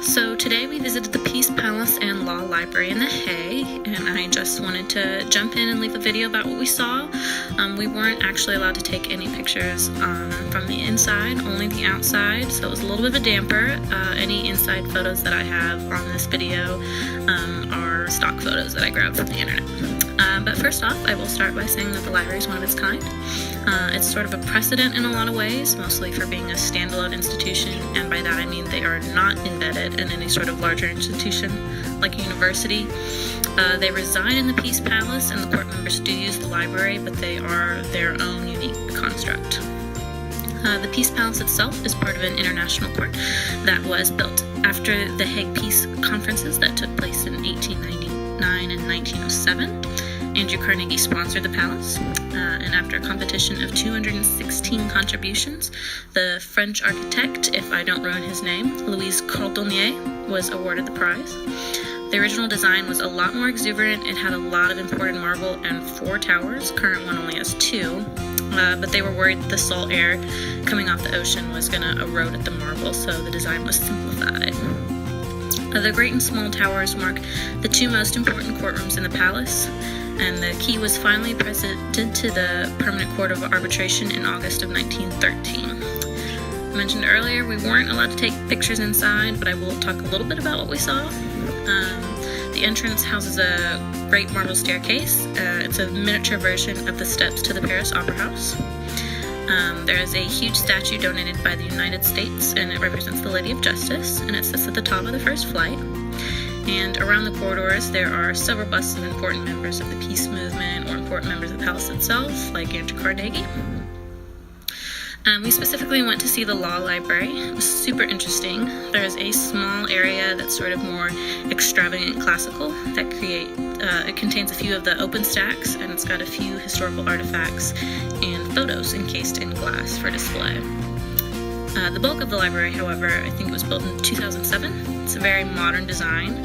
So today we visited the Peace Palace and Law Library in The Hague, and I just wanted to jump in and leave a video about what we saw. We weren't actually allowed to take any pictures from the inside, only the outside, so it was a little bit of a damper. Any inside photos that I have on this video are stock photos that I grabbed from the internet. But first off, I will start by saying that the library is one of its kind. It's sort of a precedent in a lot of ways, mostly for being a standalone institution, and by that I mean they are not embedded in any sort of larger institution like a university. They reside in the Peace Palace, and the court members do use the library, but they are their own unique construct. The Peace Palace itself is part of an international court that was built after the Hague Peace Conferences that took place in 1899 and 1907. Andrew Carnegie sponsored the palace, and after a competition of 216 contributions, the French architect, if I don't ruin his name, Louis Cordonnier, was awarded the prize. The original design was a lot more exuberant. It had a lot of imported marble and 4 towers. Current one only has 2, but they were worried the salt air coming off the ocean was going to erode at the marble, so the design was simplified. The great and small towers mark the 2 most important courtrooms in the palace, and the key was finally presented to the Permanent Court of Arbitration in August of 1913. I mentioned earlier we weren't allowed to take pictures inside, but I will talk a little bit about what we saw. The entrance houses a great marble staircase. It's a miniature version of the steps to the Paris Opera House. There is a huge statue donated by the United States, and it represents the Lady of Justice, and it sits at the top of the first flight. And around the corridors, there are several busts of important members of the peace movement or important members of the palace itself, like Andrew Carnegie. We specifically went to see the law library. It was super interesting. There's a small area that's sort of more extravagant classical that it contains a few of the open stacks, and it's got a few historical artifacts and photos encased in glass for display. The bulk of the library, however, I think it was built in 2007. It's a very modern design.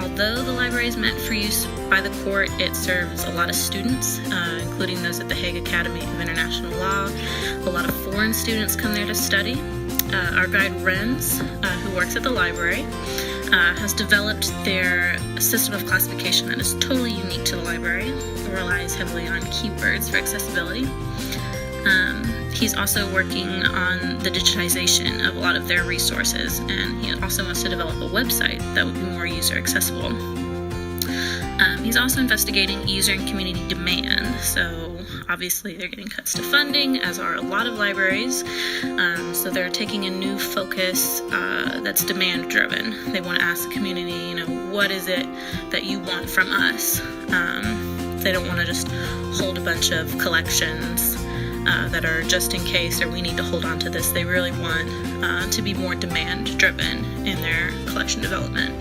Although the library is meant for use by the court, it serves a lot of students, including those at the Hague Academy of International Law. A lot of foreign students come there to study. Our guide Renz, who works at the library, has developed their system of classification that is totally unique to the library. It relies heavily on keywords for accessibility. He's also working on the digitization of a lot of their resources, and he also wants to develop a website that would be more user accessible. He's also investigating user and community demand, so obviously they're getting cuts to funding, as are a lot of libraries, so they're taking a new focus that's demand driven. They want to ask the community, what is it that you want from us? They don't want to just hold a bunch of collections that are just in case, or we need to hold on to this. They really want to be more demand driven in their collection development.